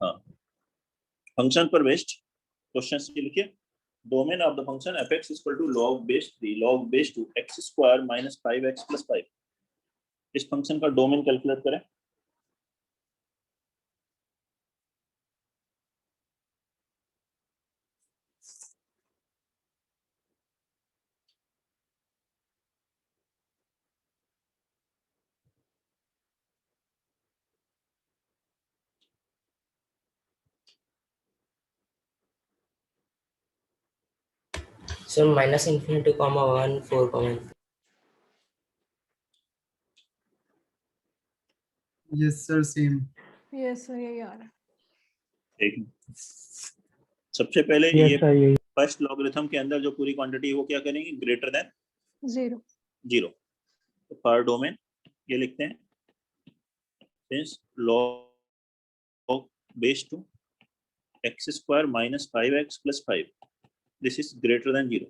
हाँ, फंक्शन पर based question से लिखिए। Domain of the function f(x) = log base 3 log base 2 x² - 5x + 5। इस फंक्शन का डोमेन कैलकुलेट करें। Sir -∞, 1 4, yes sir same. Yes sir यही आ रहा है। ठीक है, सबसे पहले Yes, ये sir, यही। फर्स्ट लॉगरिथम के अंदर जो पूरी क्वांटिटी है वो क्या करेंगे, ग्रेटर देन 0। तो फॉर डोमेन ये लिखते हैं since log base 2 x² - 5x + 5 this is greater than 0।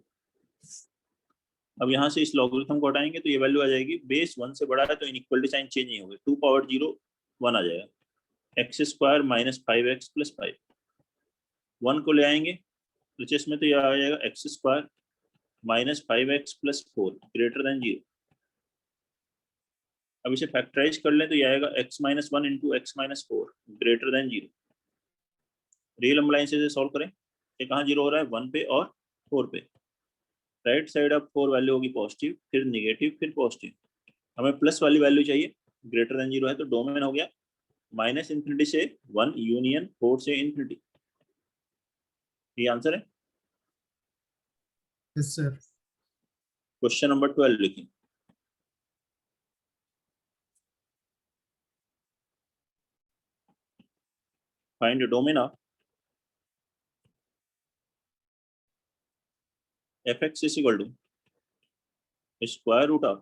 अब यहाँ से इस लॉगरिथम को हटाएंगे तो ये वैल्यू आ जाएगी, बेस 1 से बड़ा है तो इनइक्वालिटी साइन चेंज नहीं होगी, 2 पावर 0 1 आ जाएगा, x² - 5x + 5 1 को ले आएंगे रिचेस में तो यह आ जाएगा x² - 5x + 4 ग्रेटर देन 0। अब इसे फैक्टराइज कर लें तो यह आएगा x - 1 × x - 4 greater than 0। Real number line से सॉल्व करें, ये कहाँ 0 हो रहा है, 1 पे और 4 पे। राइट साइड ऑफ 4 वैल्यू होगी पॉजिटिव, फिर निगेटिव, फिर पॉजिटिव। हमें प्लस वाली वैल्यू चाहिए, ग्रेटर देन 0 है तो डोमेन हो गया -∞ से 1 यूनियन 4 से ∞। ये आंसर है। Yes sir. क्वेश्चन नंबर 12 लिखिए। Find the domain of f(x) = square root of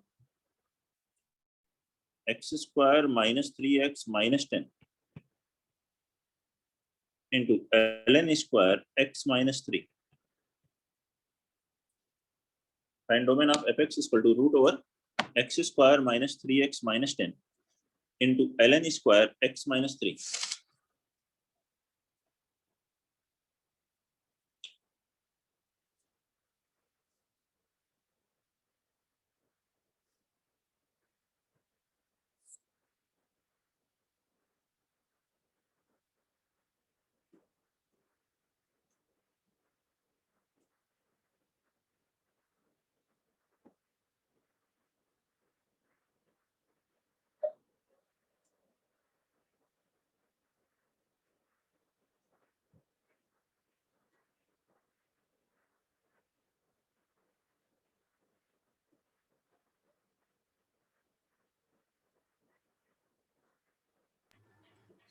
x² - 3x - 10 into ln square x - 3। Find domain of f(x) = √x² - 3x - 10 into ln square x - 3।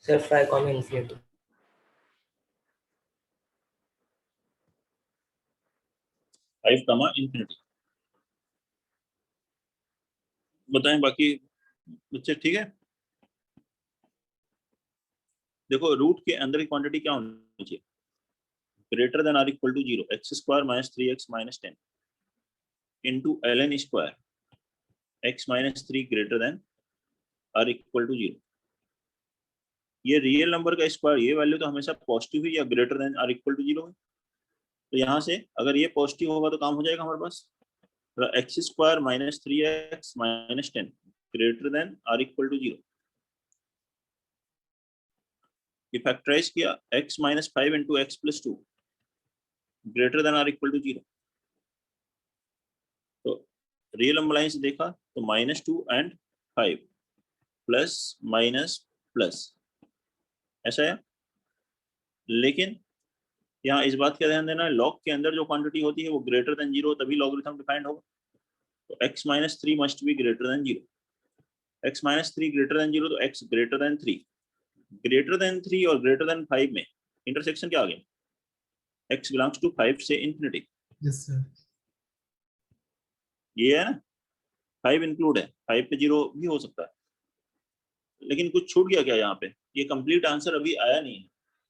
Sir 5, ∞। 5, ∞। बताएं बाकी बच्चे ठीक है। देखो रूट के अंदर की क्वांटिटी क्या होनी चाहिए, greater than or equal to 0 x² - 3x - 10 into ln square x - 3 greater than or equal to 0। ये रियल नंबर का स्क्वायर, ये वैल्यू तो हमेशा पॉजिटिव ही या greater than or equal to 0 है। तो यहाँ से अगर ये पॉजिटिव होगा तो काम हो जाएगा हमारे पास, x² - 3x - 10 greater than or equal to 0। ये फैक्टराइज किया x - 5 × x + 2 greater than or equal to 0। तो रियल नंबर लाइन से देखा तो -2 and 5 प्लस माइनस प्लस ऐसा है। लेकिन यहाँ इस बात का ध्यान देना है, लॉग के अंदर जो क्वांटिटी होती है वो ग्रेटर देन 0 तभी लॉगरिथम डिफाइंड होगा। तो x - 3 must be greater than 0। x - 3 greater than 0 तो x greater then 3। Greater then 3 और ग्रेटर देन 5 में इंटरसेक्शन क्या आ गया, x बिलोंग्स टू 5 से ∞। Yes sir. ये है ना, 5 इंक्लूड है, 5 पे 0 भी हो सकता है। लेकिन कुछ छूट गया क्या यहाँ पे, ये कंप्लीट आंसर अभी आया नहीं है,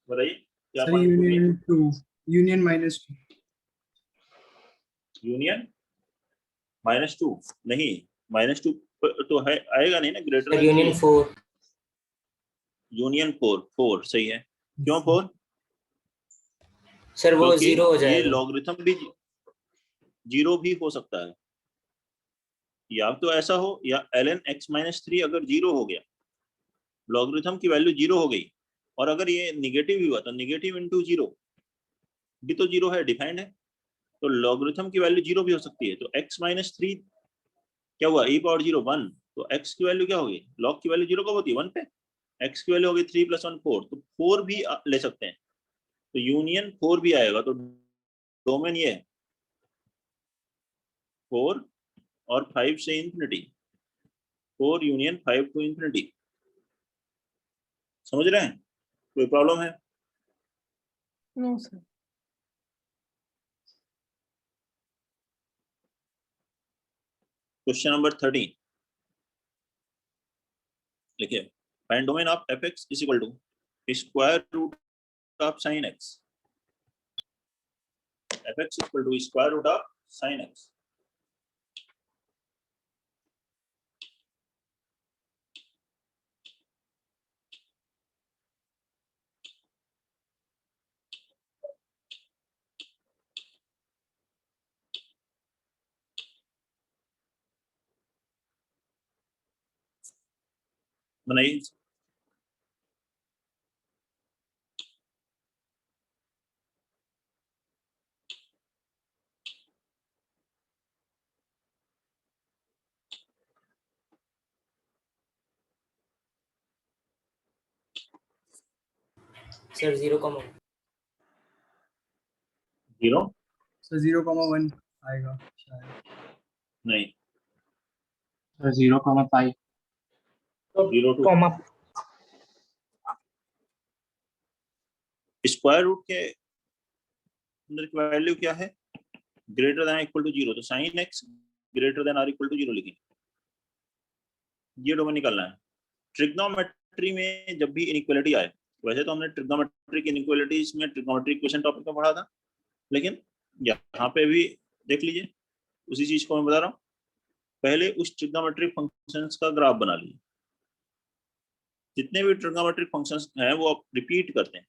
बताइए क्या सर पॉइंट छूट गया। Union 2, union -2। यूनियन -2 नहीं, -2 तो है आएगा नहीं ना, greater sir than union 4। Union 4 सही है। क्यों 4? सर वो क्योंकि 0 हो ये जाएगा। लॉगरिथम भी 0 भी हो सकता है, या तो ऐसा हो या ln x माइनस 3 अगर 0 हो गया, लॉगरिथम की वैल्यू 0 हो गई, और अगर ये निगेटिव हुआ तो निगेटिव इंटू 0 भी तो 0 है, डिफाइंड है, तो लॉगरिथम की वैल्यू 0 भी हो सकती है। तो x माइनस 3 क्या हुआ, e पावर 0 1, तो x की वैल्यू क्या होगी, लॉग की वैल्यू 0 कब होती है, 1 पे, x की वैल्यू होगी 3 + 1 4, तो 4 भी ले सकते हैं, तो यूनियन 4 भी आएगा। तो डोमेन ये है 4 और 5 से इंफिनिटी, 4 यूनियन 5 टू इंफिनिटी। समझ रहे हैं, कोई प्रॉब्लम है? No sir. क्वेश्चन नंबर 13 लिखिए, find domain of fx is equal to square root of sin x, fx equal to square root of sin x। बनाइए। सर 0, 0 सर 0,1 आएगा शायद। नहीं, 0,5 0 टू कॉमा स्क्वायर रूट के अंदर की value क्या है, ग्रेटर देन इक्वल टू 0, तो sin x greater than or equal to 0 लिखेंगे, ये डोमेन निकालना है। ट्रिग्नोमेट्री में जब भी इनइक्वालिटी आए, वैसे तो हमने ट्रिग्नोमेट्रिक इनइक्वालिटीज में ट्रिग्नोमेट्रिक इक्वेशन टॉपिक में पढ़ा था, लेकिन यहाँ पे भी देख लीजिए, उसी चीज को मैं बता रहा हूँ। पहले उस ट्रिग्नोमेट्रिक फंक्शंस का ग्राफ बना लीजिए, जितने भी ट्रिग्नोमेट्रिक फंक्शंस हैं वो आप रिपीट करते हैं,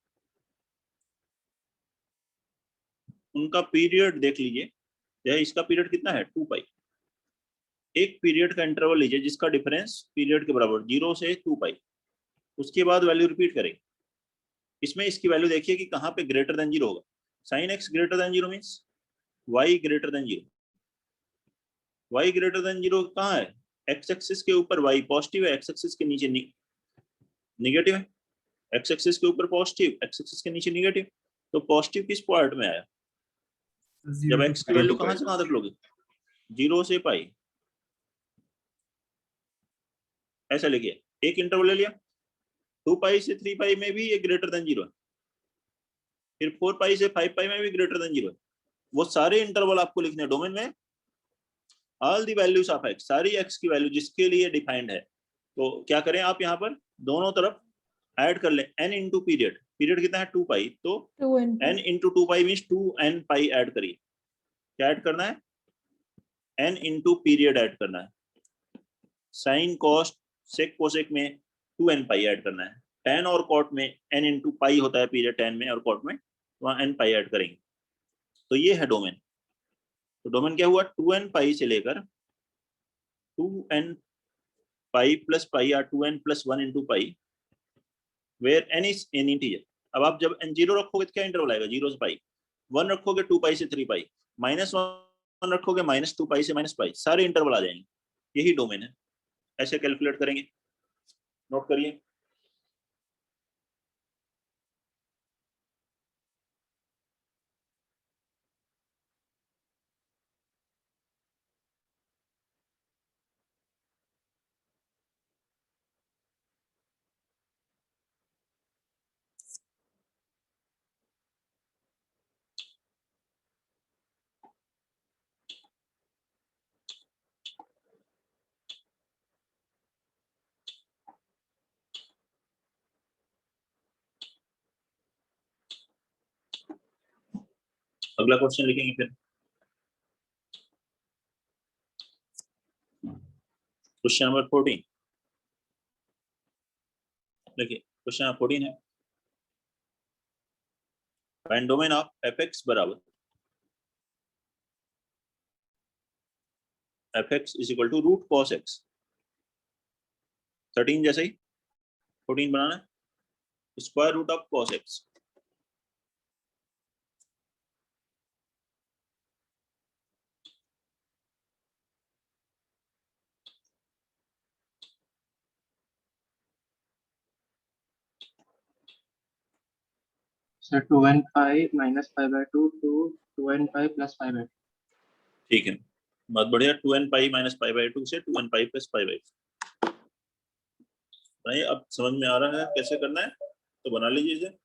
उनका पीरियड देख लीजिए। यह इसका पीरियड कितना है 2 पाई, एक पीरियड का इंटरवल लीजिए जिसका डिफरेंस पीरियड के बराबर 0 से 2 पाई, उसके बाद वैल्यू रिपीट करेंगे। इसमें इसकी वैल्यू देखिए कि कहाँ पे ग्रेटर देन 0 होगा। sin x greater than 0 means y greater than 0, y greater than 0 कहाँ है, x एक्सिस के ऊपर y पॉजिटिव है, x एक्सिस के नीचे निगेटिव है, x एक्सिस के ऊपर पॉजिटिव, x एक्सिस के नीचे निगेटिव, तो पॉजिटिव किस पॉइंट में आया, जब 0 x की वैल्यू कहाँ से कहाँ तक लोगे, 0 से पाई, ऐसा लिखिए। एक इंटरवल ले लिया, 2 पाई से 3 पाई में भी ये ग्रेटर देन 0 है, फिर 4 पाई से 5 पाई में भी ग्रेटर देन 0 है। वो सारे इंटरवल आपको लिखने हैं डोमेन में, all the values of x, सारी x की वैल्यू जिसके लिए डिफाइंड है। तो क्या करें आप यहाँ पर दोनों तरफ ऐड कर लें, n इंटू पीरियड, पीरियड कितना है 2 पाई, तो 2n n इंटू 2 पाई मीन्स 2n पाई ऐड करिए। क्या ऐड करना है, n इंटू पीरियड ऐड करना है, साइन कॉस सेक कोसेक में 2n पाई ऐड करना है, tan और कॉट में n इंटू पाई होता है पीरियड tan में और कॉट में, वहाँ n पाई ऐड करेंगे। तो ये है डोमेन। तो डोमेन क्या हुआ, 2n पाई से लेकर 2n पाई प्लस पाई या 2n plus 1 into pi, where n is an integer. अब आप जब n 0 रखोगे तो क्या इंटरवल आएगा, 0 से पाई, 1 रखोगे 2 पाई से 3 पाई, -1 रखोगे -2 पाई से -पाई, सारे इंटरवल आ जाएंगे, यही डोमेन है। ऐसे कैलकुलेट करेंगे, नोट करिए। अगला क्वेश्चन लिखेंगे फिर, क्वेश्चन नंबर 14 देखिए, क्वेश्चन नंबर 14 है, फाइंड डोमेन ऑफ fx बराबर fx is equal to root cos x। 13 जैसे ही 14 बनाना है, square root of cos x। So 2 and 5 minus 5 by 2 to 2 and 5 plus 5 by 2. ठीक है, बहुत बढ़िया। 2n pi minus pi by 2 से 2n pi plus pi by 2। भाई अब समझ में आ रहा है कैसे करना है, तो बना लीजिए इसे।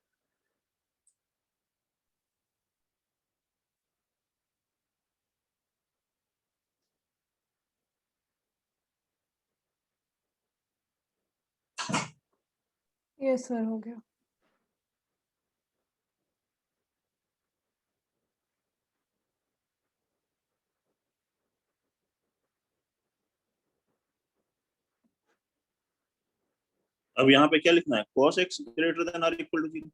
यस सर हो गया। अब यहाँ पे क्या लिखना है, cos x greater than or equal to 0।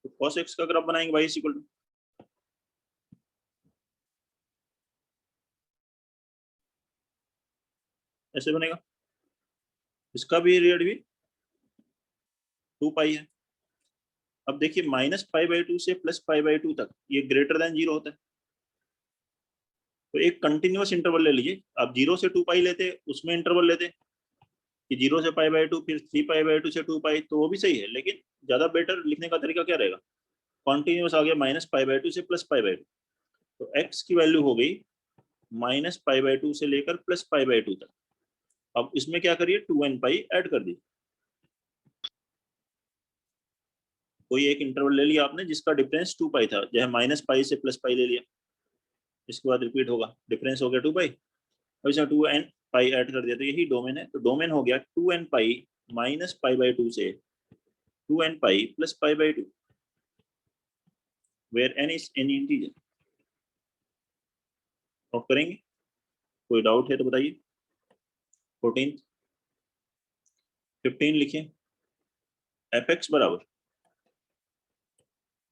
तो cos x का ग्राफ बनाएंगे y इज इक्वल टू, ऐसे बनेगा। इसका भी रेट भी 2 पाई है। अब देखिए माइनस पाई बाई 2 से प्लस पाई बाई 2 तक ये ग्रेटर देन 0 होता है। तो एक कंटिन्यूअस इंटरवल ले लीजिए। आप 0 से 2 पाई लेते, उसमें इंटरवल लेते कि 0 से पाई बाई 2, फिर 3 पाई बाई 2 से 2 पाई, तो वो भी सही है। लेकिन ज्यादा बेटर लिखने का तरीका क्या रहेगा, कॉन्टिन्यूस आ गया माइनस पाई बाई 2 से प्लस पाई बाई 2, तो x की वैल्यू हो गई माइनस पाई बाई 2 से लेकर प्लस पाई बाई 2 तक। अब इसमें क्या करिए, 2n पाई ऐड कर दीजिए। कोई एक इंटरवल ले लिया आपने जिसका डिफरेंस 2 पाई था, जैसे माइनस पाई से प्लस पाई ले लिया, इसके बाद रिपीट होगा, डिफरेंस हो गया 2 पाई। अब इसमें 2n पाई ऐड कर दिया, तो यही डोमेन है। तो डोमेन हो गया 2n pi minus pi by 2 से 2n pi plus pi by 2, where n is any integer. Note करेंगे, कोई डाउट है तो बताइए। 14 15 लिखिए, fx बराबर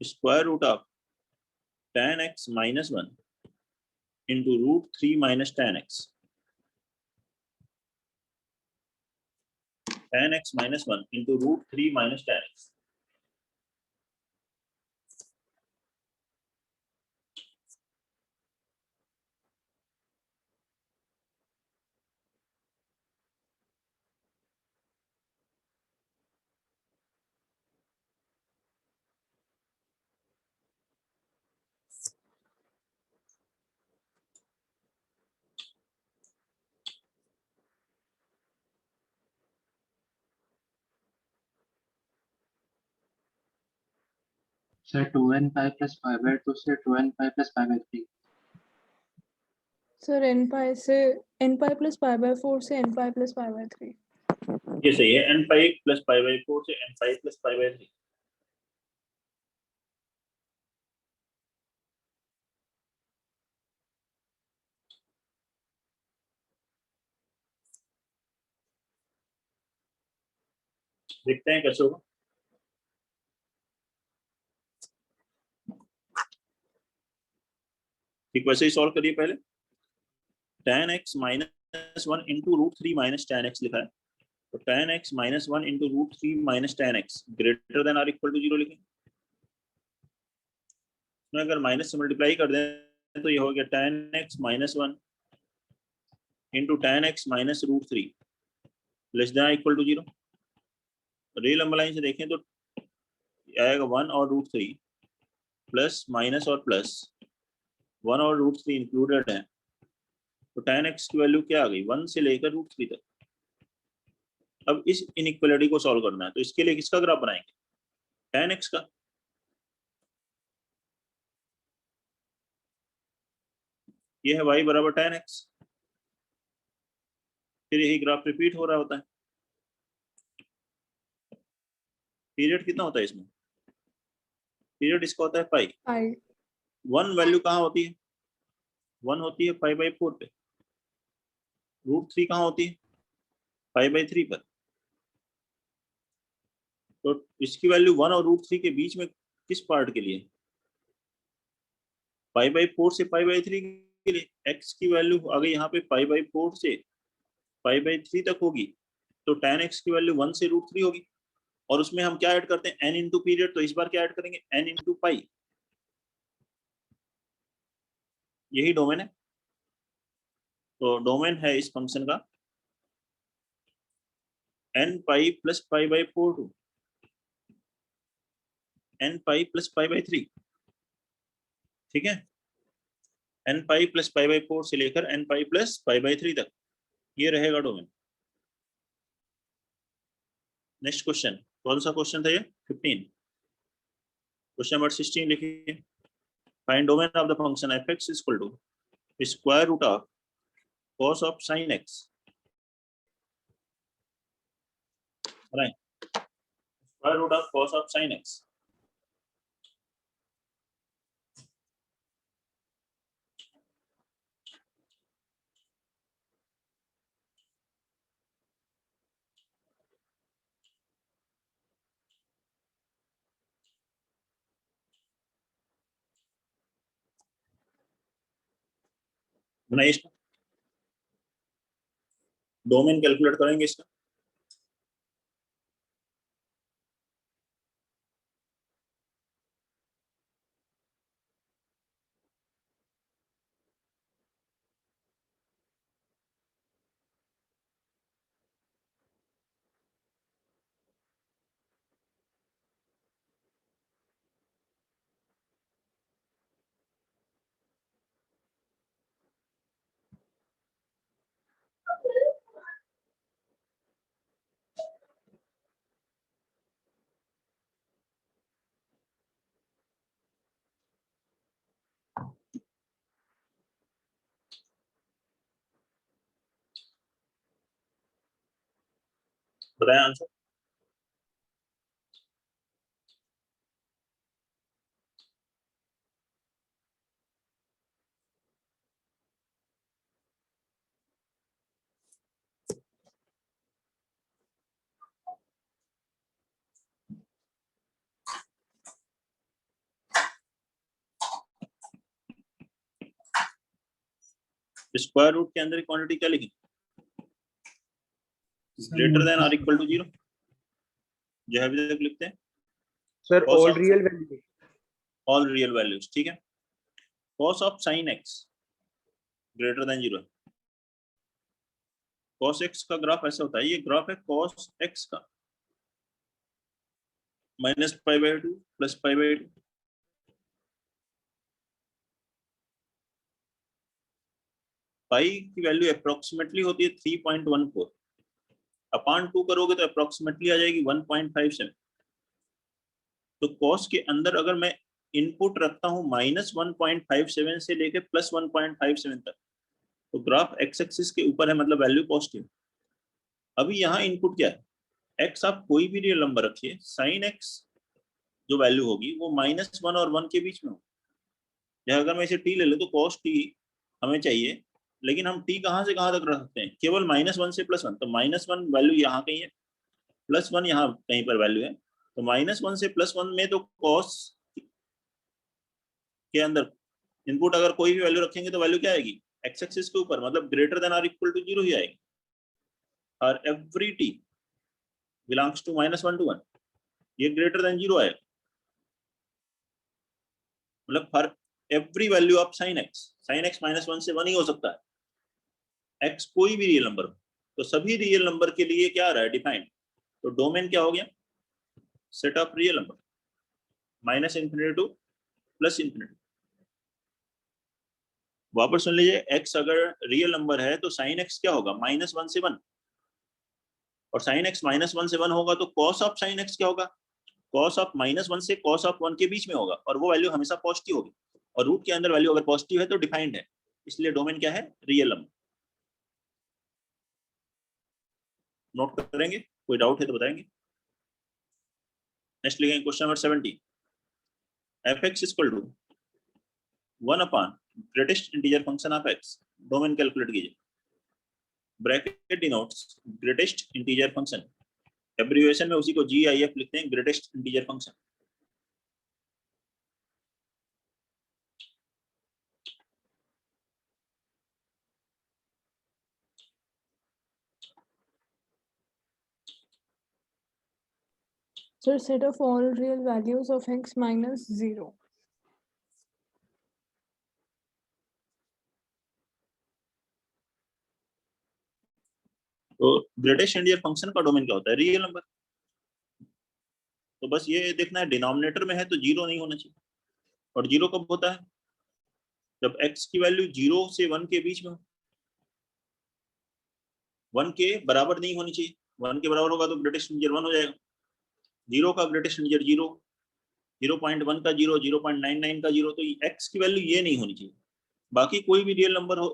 square root of tan x minus 1 into root 3 minus tan x। tan x minus 1 into root 3 minus tan x। So 2 and 5 plus 5 by 2 से 2 and 5 plus 5 by 3. Sir n पाई से n pi plus pi by 4 से n pi plus pi by 3। ये सही है, n pi plus pi by 4 से n pi plus pi by 3। देखते हैं कैसे होगा। ठीक, वैसे ही सॉल्व करिए। पहले tan x minus 1 into root 3 minus tan x लिखा है, तो tan x minus 1 into root 3 minus tan x greater than or equal to 0 लिखेंगे। इसमें अगर माइनस से मल्टीप्लाई कर दें तो ये हो गया tan x minus 1 into tan x minus root 3 less than equal to 0। Real number line से देखें तो आएगा 1 और रूट 3 प्लस माइनस और प्लस 1 और रूट 3 इंक्लूडेड है, तो tan x की वैल्यू क्या आ गई, 1 से लेकर रूट 3 तक। अब इस इनइक्वालिटी को सॉल्व करना है, तो इसके लिए किसका ग्राफ बनाएंगे, tan x का। ये है y बराबर tan x, फिर यही ग्राफ रिपीट हो रहा होता है। पीरियड कितना होता है इसमें, पीरियड इसका होता है पाई। पाई 1 वैल्यू कहाँ होती है, 1 होती है पाई बाई 4 पे। रूट 3 कहाँ होती है, पाई बाई 3 पर। तो इसकी वैल्यू 1 और रूट 3 के बीच में किस पार्ट के लिए? π/4 से π/3 के लिए। x की वैल्यू अगर यहाँ पे π/4 से π/3 तक होगी तो tan x की वैल्यू 1 से √3 होगी, और उसमें हम क्या ऐड करते हैं, n इंटू पीरियड, तो इस बार क्या ऐड करेंगे, n इंटू पाई। यही डोमेन है। तो डोमेन है इस फंक्शन का n pi plus π/4 to n pi plus π/3। ठीक है, n पाई प्लस π/4 से लेकर n पाई प्लस π/3 तक, ये रहेगा डोमेन। नेक्स्ट क्वेश्चन, कौन सा क्वेश्चन था ये? 15। क्वेश्चन नंबर 16 लिखिए। Find domain of the function f(x) equal to square root of cos of sin x, right, square root of cos of sin x। बनाइए इसका, डोमेन कैलकुलेट करेंगे इसका। बताएं आंसर। स्क्वायर रूट के अंदर क्वांटिटी क्या लिखी? ग्रेटर देन और इक्वल टू 0, जो है अभी तक लिखते हैं sir Cos all of- real value. All real values. ठीक है, cos of sin x greater than 0। cos x का ग्राफ ऐसा होता है, ये ग्राफ है cos x का, -π/2 प्लस π/2। पाई की वैल्यू अप्रोक्सीमेटली होती है 3.14, अपॉन 2 करोगे तो अप्रोक्सीमेटली आ जाएगी 1.57। तो cos के अंदर अगर मैं इनपुट रखता हूं -1.57 से लेके +1.57 तक, तो ग्राफ x एक्सिस के ऊपर है, मतलब वैल्यू पॉजिटिव। अभी यहाँ इनपुट क्या है, x आप कोई भी रियल नंबर रखिए, sin x जो वैल्यू होगी वो -1 और 1 के बीच में हो। या अगर मैं इसे t ले लूं तो cos t हमें चाहिए, लेकिन हम t कहाँ से कहाँ तक रख सकते हैं, केवल -1 से +1। तो -1 वैल्यू यहाँ कहीं है, +1 यहाँ कहीं पर वैल्यू है, तो -1 से +1 में तो cos के अंदर इनपुट अगर कोई भी वैल्यू रखेंगे तो वैल्यू क्या आएगी, x एक्सिस के ऊपर, मतलब ग्रेटर देन और इक्वल टू 0 ही आएगी। और every t belongs to -1 to 1, ये ग्रेटर देन 0 आएगा, मतलब for every value of sin x -1 से 1 ही हो सकता है, x कोई भी रियल नंबर हो। तो सभी रियल नंबर के लिए क्या आ रहा है, डिफाइंड। तो डोमेन क्या हो गया, set of real number, -∞ to +∞। वापस सुन लीजिए, x अगर रियल नंबर है तो sin x क्या होगा, -1 से 1, और sin x -1 से 1 होगा तो cos ऑफ sin x क्या होगा, cos ऑफ -1 से cos ऑफ 1 के बीच में होगा, और वो वैल्यू हमेशा पॉजिटिव होगी, और रूट के अंदर वैल्यू अगर पॉजिटिव है तो डिफाइंड है, इसलिए डोमेन क्या है, रियल नंबर। नोट करेंगे, कोई डाउट है तो बताएंगे। नेक्स्ट लिखेंगे question number 70। f(x) equal to 1 upon greatest integer function of x, domain calculate कीजिए। Bracket denotes greatest integer function, abbreviation में उसी को GIF लिखते हैं, greatest integer function. So set of all real values of x minus 0. तो greatest integer function का domain क्या होता है? Real number. तो बस ये देखना है डिनोमिनेटर में है तो जीरो नहीं होना चाहिए। और जीरो कब होता है? जब x की वैल्यू 0 से 1 के बीच में हो। 1 के बराबर नहीं होनी चाहिए। 1 के बराबर होगा तो ग्रेटेस्ट इंटीजर 1 हो जाएगा। 0 का ग्रेटेस्ट इंटीजर 0, 0.1 का 0, 0.99 का 0, तो x की वैल्यू ये नहीं होनी चाहिए। बाकी कोई भी रियल नंबर हो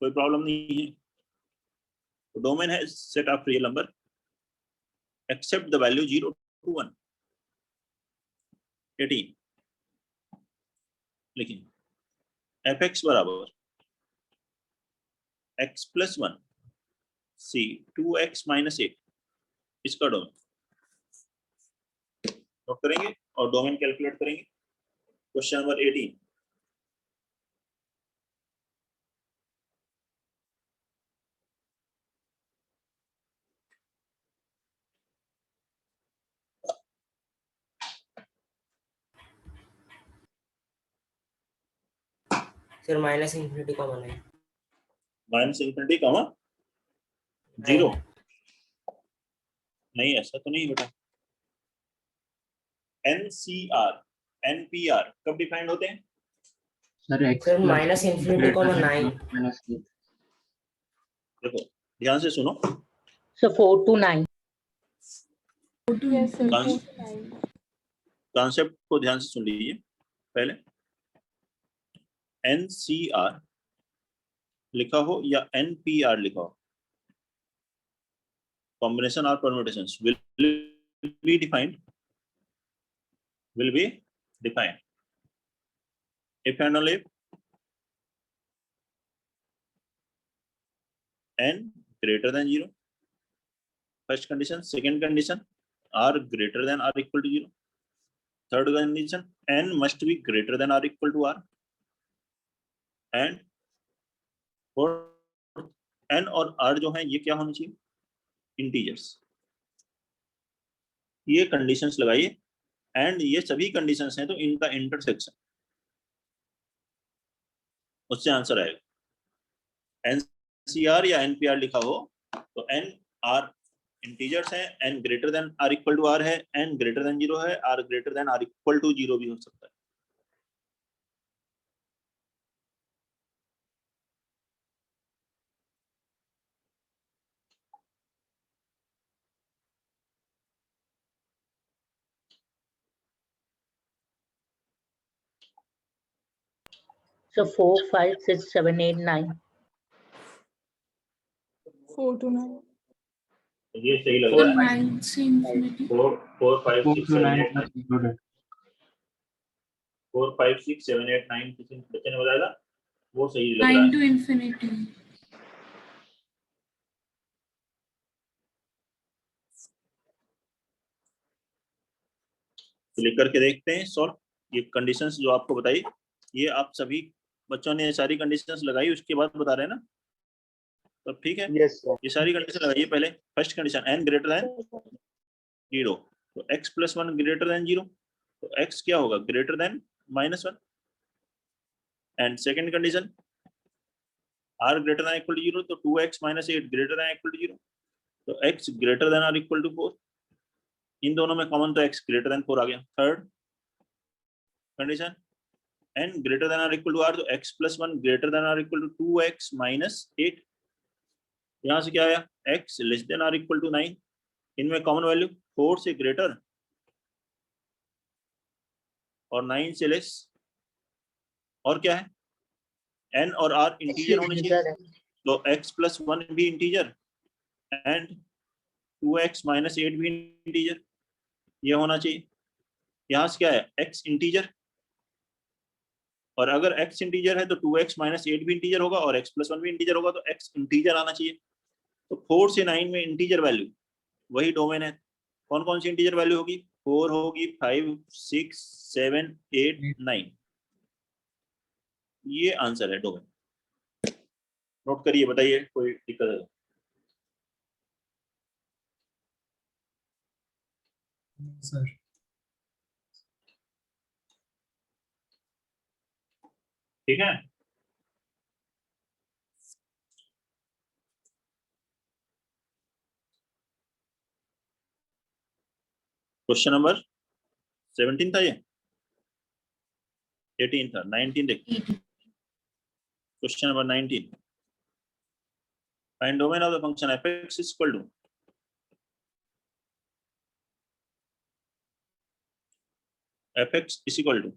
कोई प्रॉब्लम नहीं है। तो डोमेन है set of real number except the value 0 to 1। 18 लिखिए fx बराबर x plus 1 c 2x minus 8, इसका डोमेन नोट करेंगे और डोमेन कैलकुलेट करेंगे। Question number 18। Sir minus infinity common है। माइनस इंफिनिटी कॉमा 0 नहीं, ऐसा तो नहीं बेटा। NCR NPR कब डिफाइंड होते हैं? Sir x sir plus minus infinity common 9। minus 8। देखो ध्यान से सुनो। So 4 to 9. Yes, sir. Cons- 4 to 9. Concept को ध्यान से सुन लीजिए पहले। NCR लिखा हो या NPR लिखा हो, combination or permutations will be defined if and only if n greater than 0, first condition, second condition r greater than or equal to 0, third condition n must be greater than or equal to r, and fourth n और r जो है ये क्या होनी चाहिए? Integers. ये conditions लगाइए and ये सभी कंडीशंस हैं तो इनका इंटरसेक्शन, उससे आंसर आएगा। NCR या NPR लिखा हो तो n r इंटीजर्स हैं, n greater than or equal to r है, n ग्रेटर देन 0 है, r greater than or equal to 0 भी हो सकता है। So 4, 5, 6, 7, 8, 9. 4 to 9. ये सही लग रहा है। 9 से infinity 4 5 4 6 to 7 9 8 plus included। 4 5 6 7 8 9 किसी बच्चे ने बताया था वो सही लग रहा 9 है। to infinity। तो लिख करके देखते हैं सॉल्व। ये कंडीशंस जो आपको बताई ये आप सभी बच्चों ने सारी कंडीशंस लगाई उसके बाद बता रहे हैं ना, तो ठीक है। Yes sir. ये सारी कंडीशन लगाइए पहले। First condition n greater than 0, तो x प्लस 1 ग्रेटर देन 0, तो x क्या होगा? Greater than minus 1। And second condition r greater than equal to 0, तो 2x minus 8 greater than equal to 0, तो x greater than or equal to 4। इन दोनों में common तो x ग्रेटर देन 4 आ गया। Third condition n greater than or equal to r, तो x plus 1 greater than or equal to 2x minus 8। यहाँ से क्या आया? x less than or equal to 9। इनमें कॉमन वैल्यू 4 से ग्रेटर और 9 से लेस, और क्या है? n और r इंटीजर होने चाहिए, तो x प्लस 1 भी इंटीजर एंड 2x माइनस 8 भी इंटीजर, ये होना चाहिए। यहाँ से क्या है? x इंटीजर, और अगर x इंटीजर है तो 2x माइनस 8 भी इंटीजर होगा और x प्लस 1 भी इंटीजर होगा, तो x इंटीजर आना चाहिए। तो 4 से 9 में इंटीजर वैल्यू वही डोमेन है। कौन कौन सी इंटीजर वैल्यू होगी? 4 होगी, 5 6 7 8 9, ये आंसर है डोमेन। नोट करिए, बताइए कोई दिक्कत है? सर ठीक है। क्वेश्चन नंबर 17 था ये, 18 था, 19 देख। Question number 19, find domain of the function f(x) is equal to f(x) is equal to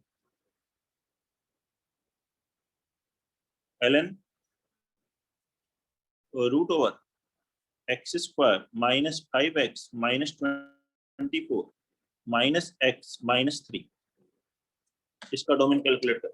ln root over x square minus 5x minus 24 minus x minus 3। इसका डोमेन कैलकुलेट कर।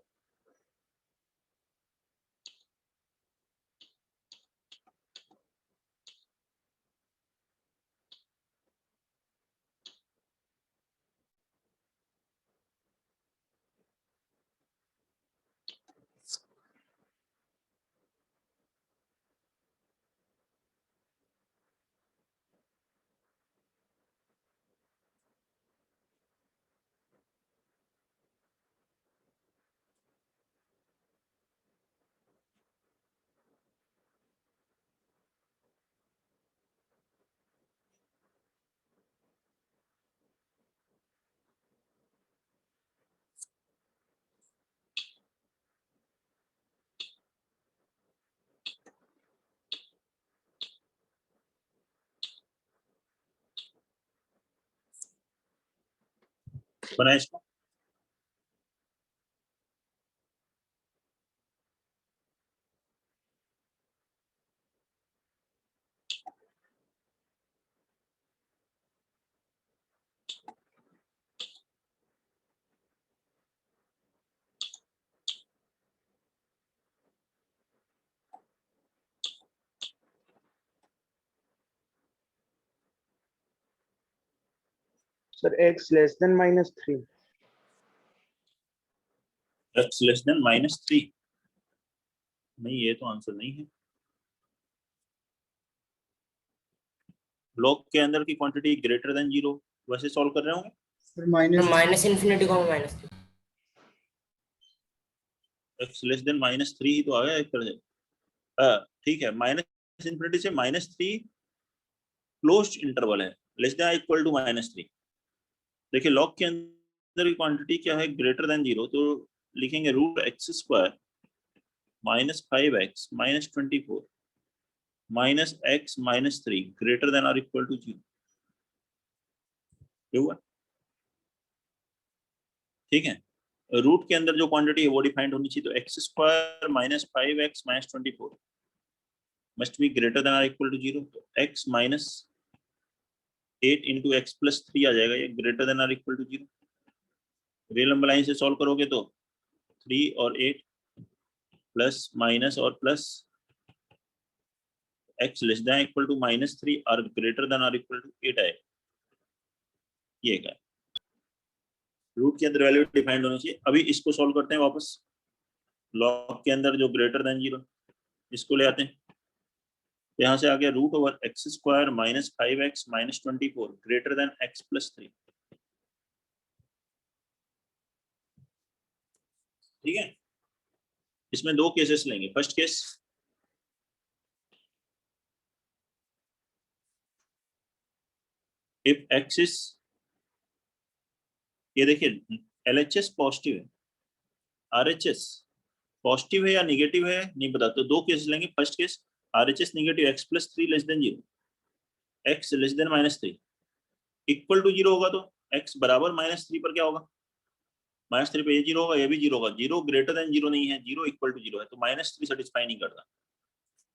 बनाए इसको। Sir, x less than -3. x less than -3, नहीं ये तो answer नहीं है। Log के अंदर की क्वांटिटी ग्रेटर देन 0 वैसे सॉल्व कर रहे होंगे। Sir minus minus infinity comma minus 3। x less than -3 ही तो आ गया एक तरह से। ठीक है, माइनस इन्फिनिटी से -3 क्लोज्ड इंटरवल है, लेस देन इक्वल टू -3। देखिए लॉग के अंदर की क्वांटिटी क्या है, ग्रेटर देन 0, तो लिखेंगे root x square minus 5x minus 24 minus x minus 3 greater than और इक्वल टू 0। हुआ? ठीक है, रूट के अंदर जो क्वांटिटी है वो डिफाइंड होनी चाहिए, तो x square minus 5x minus 24 must be greater than और इक्वल टू 0। तो x minus 8 into x plus 3 आ जाएगा, ये ग्रेटर देन और equal to 0। Real number line से सॉल्व करोगे तो 3 और 8 प्लस माइनस और plus x less than equal to -3 और ग्रेटर देन और इक्वल टू 8 आएगा। ये क्या रूट के अंदर वैल्यू डिफाइंड होनी चाहिए। अभी इसको सॉल्व करते हैं वापस। लॉग के अंदर जो ग्रेटर देन 0 इसको ले आते हैं, यहाँ से आ गया root over x square minus 5x minus 24 greater than x plus 3। ठीक है, इसमें दो केसेस लेंगे। First case, if x is, ये देखिए LHS पॉजिटिव है, RHS पॉजिटिव है या निगेटिव है नहीं पता, तो दो केस लेंगे। First case RHS negative, x plus 3 less than 0, x less than -3 equal to 0 होगा, तो x बराबर -3 पर क्या होगा, -3 पे ये 0 होगा, ये भी 0 होगा। 0 ग्रेटर देन 0 नहीं है, 0 इक्वल टू 0 है, तो -3 सेटिस्फाई नहीं करता।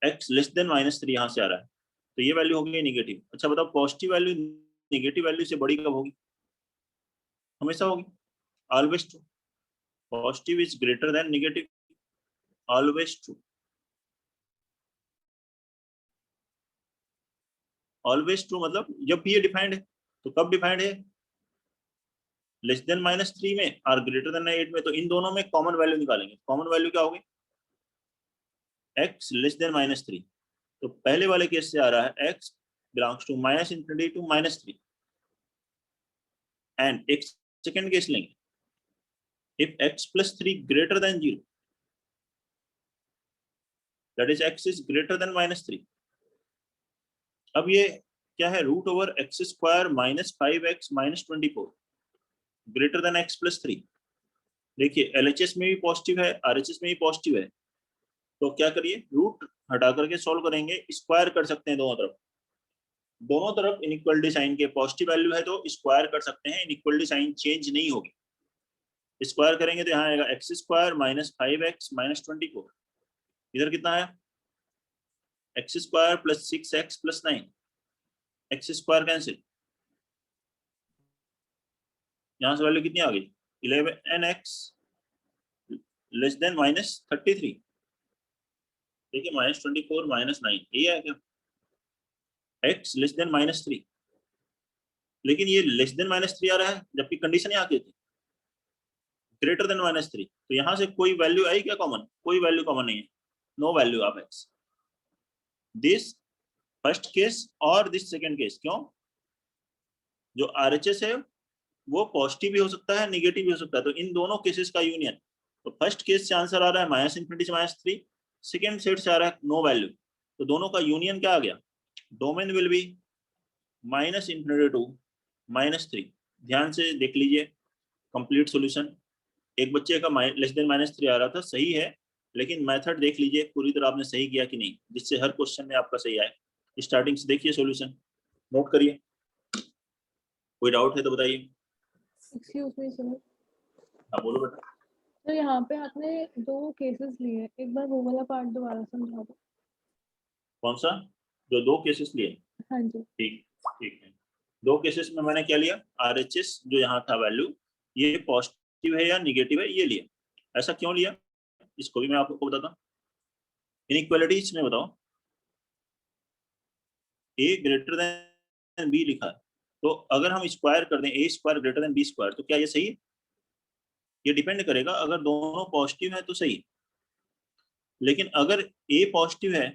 x लेस देन -3 यहाँ से आ रहा है, तो ये वैल्यू होगी निगेटिव। अच्छा बताओ, पॉजिटिव वैल्यू निगेटिव वैल्यू से बड़ी कब होगी, हमेशा होगी, always true. Positive is greater than negative, always true, always true. मतलब जब भी ये डिफाइंड है, तो कब डिफाइंड है, लेस देन -3 में और ग्रेटर देन 8 में। तो इन दोनों में कॉमन वैल्यू निकालेंगे। कॉमन वैल्यू क्या होगी, x लेस देन -3, तो पहले वाले केस से आ रहा है x belongs to -∞ to -3। And एक सेकेंड केस लेंगे, if x plus 3 greater than 0, that is x is greater than -3. अब ये क्या है, root over x square -5x -24 greater than x plus 3. देखिए LHS में भी पॉजिटिव है, RHS में भी पॉजिटिव है, तो क्या करिए, रूट हटा करके सॉल्व करेंगे, स्क्वायर कर सकते हैं दोनों तरफ इनइक्वालिटी साइन के पॉजिटिव वैल्यू है तो स्क्वायर कर सकते हैं, इनइक्वालिटी साइन चेंज नहीं होगी। स्क्वायर करेंगे तो यहाँ आएगा एक्स स्क्वायर -5x -24, इधर कितना आया x square plus 6x plus 9, x square cancel, यहाँ से वैल्यू कितनी आ गई 11x लेस देन -33, देखिए -24 -9 ये है क्या, x लेस देन -3, लेकिन ये लेस देन -3 आ रहा है जबकि कंडीशन यहाँ की थी ग्रेटर देन -3, तो यहाँ से कोई वैल्यू आई क्या कॉमन, कोई वैल्यू कॉमन नहीं है, no value of x, this first case और दिस सेकंड केस। क्यों, जो RHS है वो पॉजिटिव भी हो सकता है निगेटिव भी हो सकता है, तो इन दोनों केसेस का यूनियन, तो फर्स्ट केस से आंसर आ रहा है -∞ से -3, सेकेंड सेट से आ रहा है नो वैल्यू, तो दोनों का यूनियन क्या आ गया, डोमेन विल बी -∞ टू -3। ध्यान से देख लीजिए कंप्लीट सॉल्यूशन, एक बच्चे का लेस देन -3 आ रहा था, सही है, लेकिन मेथड देख लीजिए पूरी तरह आपने सही किया कि नहीं, जिससे हर क्वेश्चन में आपका सही आए। स्टार्टिंग से देखिए सॉल्यूशन, नोट करिए, कोई डाउट है तो बताइए। एक्सक्यूज मी सर, हाँ बोलो बेटा। तो यहाँ पे आपने 2 केसेस लिए, एक बार वो वाला पार्ट दोबारा समझा दो। कौन सा, जो 2 केसेस लिए? हाँ जी। ठीक ठीक है, 2 केसेस में मैंने क्या लिया, RHS जो यहाँ था वैल्यू, ये पॉजिटिव है या निगेटिव है ये लिया। ऐसा क्यों लिया इसको भी मैं आपको बताता हूँ। इनइक्वालिटीज में बताओ, a ग्रेटर देन b लिखा है, तो अगर हम स्क्वायर कर दें a square greater than b square, तो क्या ये सही है? ये डिपेंड करेगा, अगर दोनों पॉजिटिव है तो सही, लेकिन अगर a पॉजिटिव है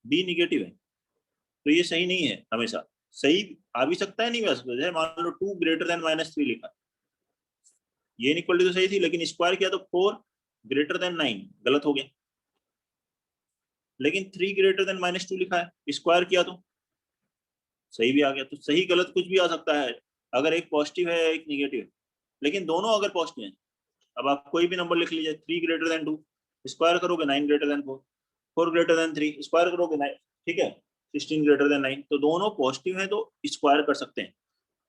b निगेटिव है तो ये सही नहीं है। हमेशा सही आ भी सकता है नहीं भी आ सकता है, जैसे मान लो 2 ग्रेटर देन -3 लिखा, ये इनइक्वालिटी तो सही थी, लेकिन स्क्वायर किया तो 4 ग्रेटर देन 9 गलत हो गया, लेकिन 3 ग्रेटर देन -2 लिखा है, स्क्वायर किया तो सही भी आ गया। तो सही गलत कुछ भी आ सकता है, अगर एक पॉजिटिव है एक निगेटिव है, लेकिन दोनों अगर पॉजिटिव है, अब आप कोई भी नंबर लिख लीजिए, 3 ग्रेटर देन 2 स्क्वायर करोगे 9 greater than 4, 4 greater than 3 square करोगे 9, ठीक है 16 ग्रेटर देन 9, तो दोनों पॉजिटिव है तो स्क्वायर कर सकते हैं।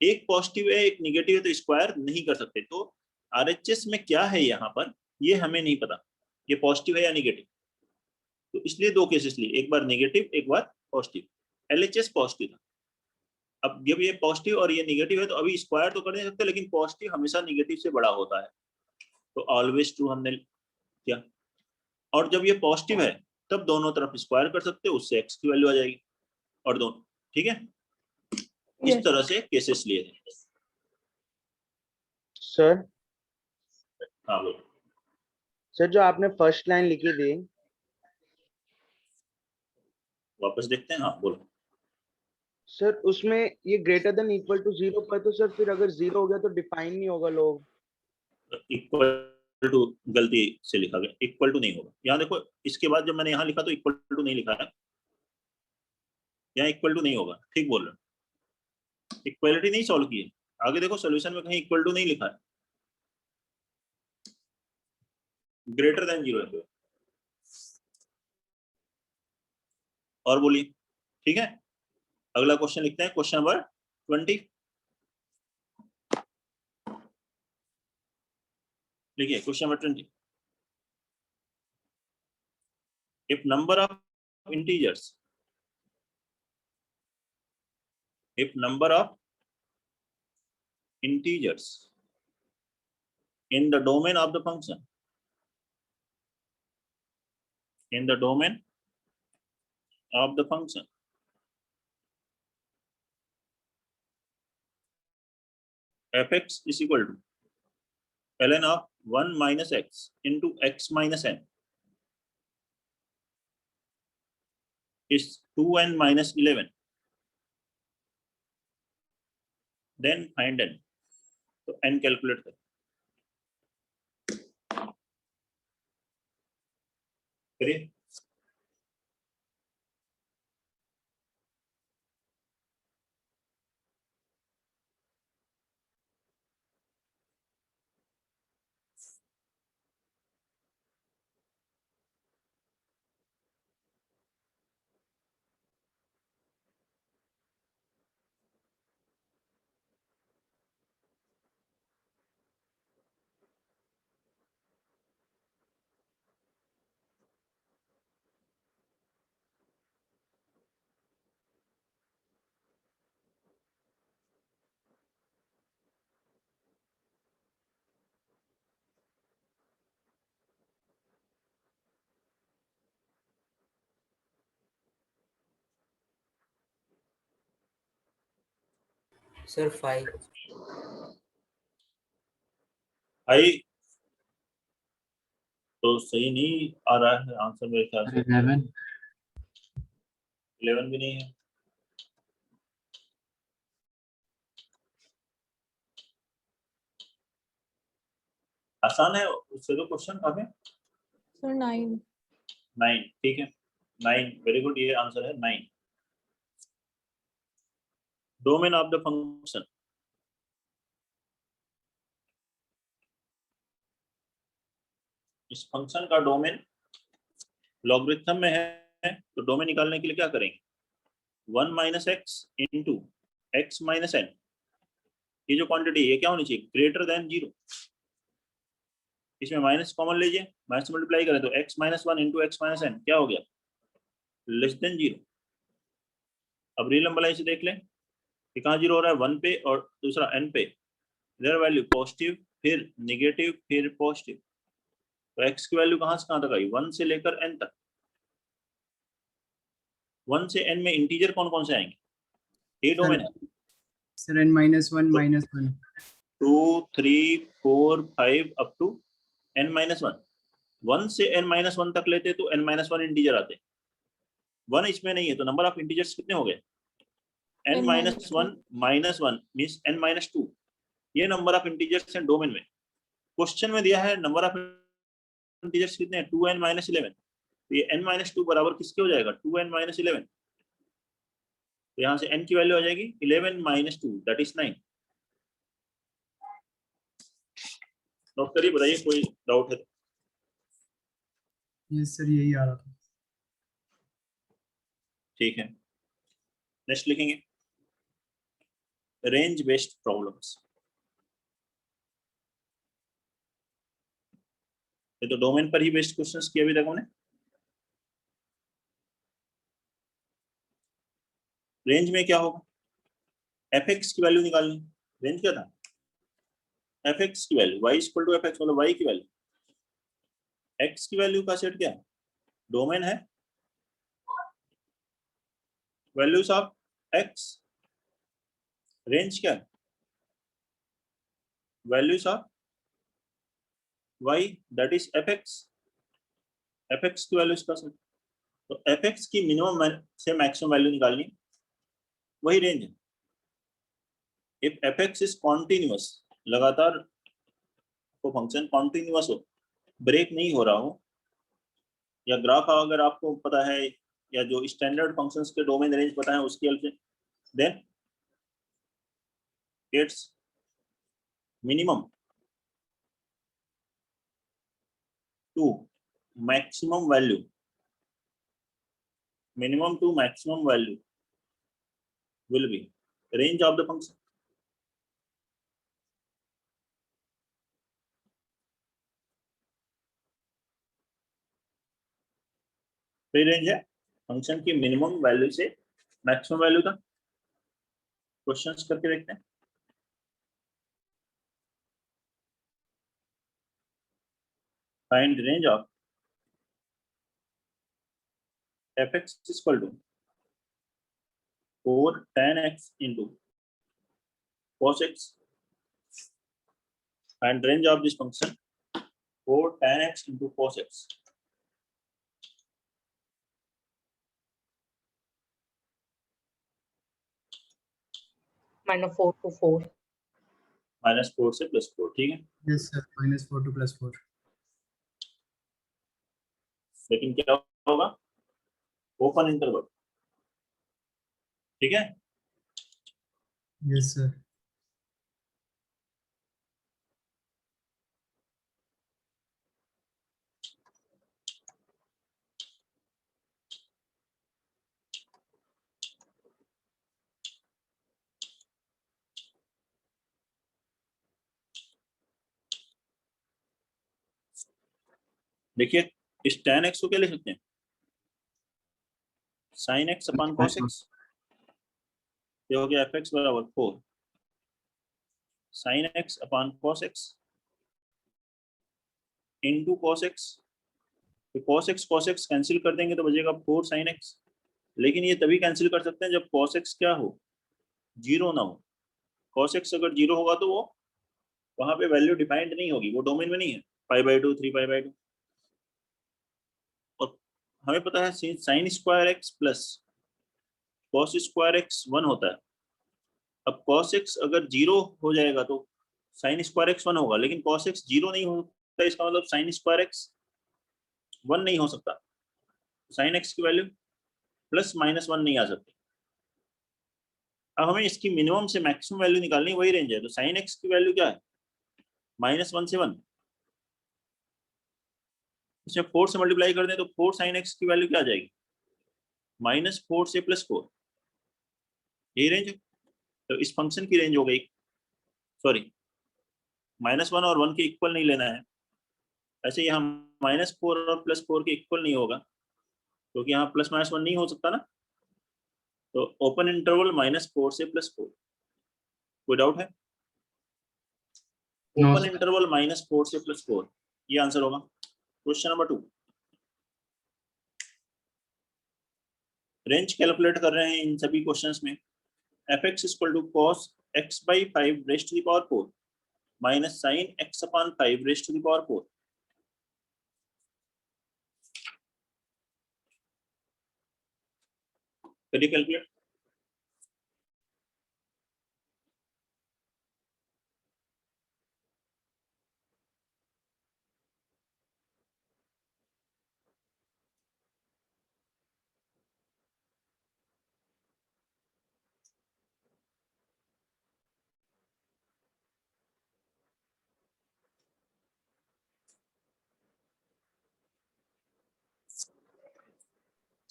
एक पॉजिटिव है एक निगेटिव है तो स्क्वायर नहीं कर सकते। तो RHS में क्या है यहाँ पर ये हमें नहीं पता, ये पॉजिटिव है या निगेटिव, तो इसलिए 2 केसेस लिए, एक बार निगेटिव एक बार पॉजिटिव। LHS पॉजिटिव था, अब जब ये पॉजिटिव और ये निगेटिव है तो अभी स्क्वायर तो कर नहीं सकते, लेकिन पॉजिटिव हमेशा निगेटिव से बड़ा होता है, तो ऑलवेज ट्रू हमने किया। और जब ये पॉजिटिव है तब दोनों तरफ स्क्वायर कर सकते हो, उससे x की वैल्यू आ जाएगी, और दोनों ठीक है। इस Yes. तरह से केसेस लिए थे। सर हाँ बोलो। सर जो आपने फर्स्ट लाइन लिखी थी, वापस देखते हैं, हाँ बोलो। सर उसमें ये ग्रेटर देन इक्वल टू 0 पर, तो सर फिर अगर 0 हो गया तो डिफाइन नहीं होगा लोग। इक्वल टू गलती से लिखा गया, इक्वल टू नहीं होगा। यहाँ देखो इसके बाद जब मैंने यहाँ लिखा तो इक्वल टू नहीं लिखा है, यहाँ इक्वल टू नहीं होगा, ठीक बोल रहे हो, इक्वलिटी नहीं सॉल्व की है। आगे देखो सॉल्यूशन में कहीं इक्वल टू नहीं लिखा है, ग्रेटर देन 0 है। और बोलिए, ठीक है, अगला क्वेश्चन लिखते हैं, क्वेश्चन नंबर 20। लिखिए question number 20। If number of integers, if number of integers in the domain of the function, in the domain of the function fx is equal to ln of 1 minus x into x minus n is 2n minus 11, then find n, तो n calculate कर करिए। Sir 5 आई तो सही नहीं आ रहा है answer मेरे ख्याल से। 11 11 भी नहीं है। आसान है उससे तो क्वेश्चन काफी। सर 9। 9 ठीक है, 9 वेरी गुड, ये आंसर है 9। डोमेन ऑफ द फंक्शन, इस फंक्शन का डोमेन लॉगरिथम में है, तो डोमेन निकालने के लिए क्या करेंगे, 1 minus x into x minus n, ये जो क्वांटिटी ये क्या होनी चाहिए, ग्रेटर देन 0। इसमें माइनस कॉमन लीजिए, माइनस मल्टीप्लाई करें तो x minus 1 into x minus n क्या हो गया, लेस देन 0। अब रियल नंबर लाइन से देख लें कि कहाँ 0 हो रहा है, 1 पे और दूसरा n पे, देयर वैल्यू पॉजिटिव फिर निगेटिव फिर पॉजिटिव, तो x की वैल्यू कहाँ से कहाँ तक आई, 1 से लेकर n तक। 1 से n में इंटीजर कौन कौन से आएंगे, ये डोमेन है। Sir n minus 1 minus 1 2 3 4 5 up to n minus 1। 1 से n माइनस 1 तक लेते तो n माइनस 1 इंटीजर आते, 1 इसमें नहीं है, तो नंबर ऑफ इंटीजर्स कितने हो गए, n minus 1 minus 1 means n minus 2, ये नंबर ऑफ इंटीजर्स हैं डोमेन में। क्वेश्चन में दिया है नंबर ऑफ इंटीजर्स कितने हैं, 2n माइनस 11, तो ये n माइनस 2 बराबर किसके हो जाएगा, 2n माइनस 11, तो यहाँ से n की वैल्यू आ जाएगी 11 माइनस 2 दैट इज 9। नोट करिए, बताइए कोई डाउट है। यस सर यही आ रहा था। ठीक है, नेक्स्ट लिखेंगे रेंज बेस्ड प्रॉब्लम्स। ये तो डोमेन पर ही बेस्ड क्वेश्चंस किए अभी तक हमने। रेंज में क्या होगा, fx की वैल्यू निकालनी, रेंज क्या था, fx की value y equal to fx, मतलब y की वैल्यू, x की वैल्यू का सेट क्या है, डोमेन है वैल्यूज ऑफ x, रेंज क्या है, values of y that is fx, fx की वैल्यूज का सेट, तो fx की मिनिमम से मैक्सिमम वैल्यू निकालनी, वही रेंज है। इफ fx इज कॉन्टिन्यूअस, लगातार को फंक्शन कॉन्टिन्यूअस हो, ब्रेक नहीं हो रहा हो, या ग्राफ अगर आपको पता है, या जो स्टैंडर्ड फंक्शंस के डोमेन रेंज पता है उसकी हेल्प से, then it's minimum to maximum value, minimum to maximum value will be range of the function। तो रेंज है फंक्शन की मिनिमम वैल्यू से मैक्सिमम वैल्यू तक। क्वेश्चंस करके देखते हैं। Find range of fx is equal to 4 tan x into cos x, and range of this function 4 tan x into cos x। -4 to 4. -4 से +4, ठीक है। Yes, sir. -4 to +4. लेकिन क्या होगा, ओपन इंटरवल, ठीक है। Yes, sir. देखिए इस tan x को क्या लिख सकते हैं, sin x upon cos x, ये हो गया fx बराबर 4 sin x upon cos x into cos x। तो cos x कैंसिल कर देंगे तो बचेगा 4 sin x, लेकिन ये तभी कैंसिल कर सकते हैं जब cos x क्या हो, 0 ना हो। cos x अगर 0 होगा तो वो वहां पे वैल्यू डिफाइंड नहीं होगी, वो डोमेन में नहीं है, π/2 3π/2। और हमें पता है sin square x plus cos square x 1 होता है। अब cos x अगर 0 हो जाएगा तो sin स्क्वायर x 1 होगा, लेकिन cos x 0 नहीं होता, इसका मतलब sin स्क्वायर x 1 नहीं हो सकता, sin x की वैल्यू +-1 नहीं आ सकती। अब हमें इसकी मिनिमम से मैक्सिमम वैल्यू निकालनी, वही रेंज है, तो sin x की वैल्यू क्या है, -1 से 1। इसमें 4 से मल्टीप्लाई कर दें तो 4 sin x की वैल्यू क्या आ जाएगी, -4 से +4, यही रेंज है। तो इस फंक्शन की रेंज हो गई, सॉरी -1 और 1 के इक्वल नहीं लेना है, ऐसे यहाँ -4 और +4 के इक्वल नहीं होगा, क्योंकि यहाँ +-1 नहीं हो सकता ना। तो ओपन इंटरवल -4 से +4, कोई डाउट है? No, open sir. इंटरवल -4 से +4, ये आंसर होगा। क्वेश्चन नंबर 2, रेंज कैलकुलेट कर रहे हैं इन सभी क्वेश्चंस में। fx = cos x/5 raised to the power 4 minus sin x/5 raised to the power 4। करिए कैलकुलेट।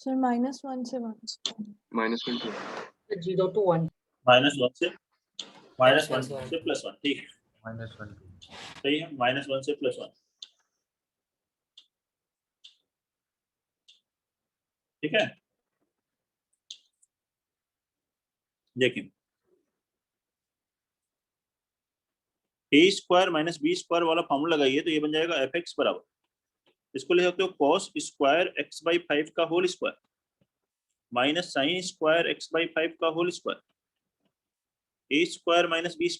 सर -1 से 1 -1 to 0 to 1. -1 से -1 से +1, ठीक है, -1 सही है, -1 से +1, ठीक है। देखिए a² - b² वाला फॉर्मूला लगाइए तो ये बन जाएगा fx बराबर, इसको ले सकते हो cos स्क्वायर x/5 का whole square minus sin square x/5 का whole square, a² - b²,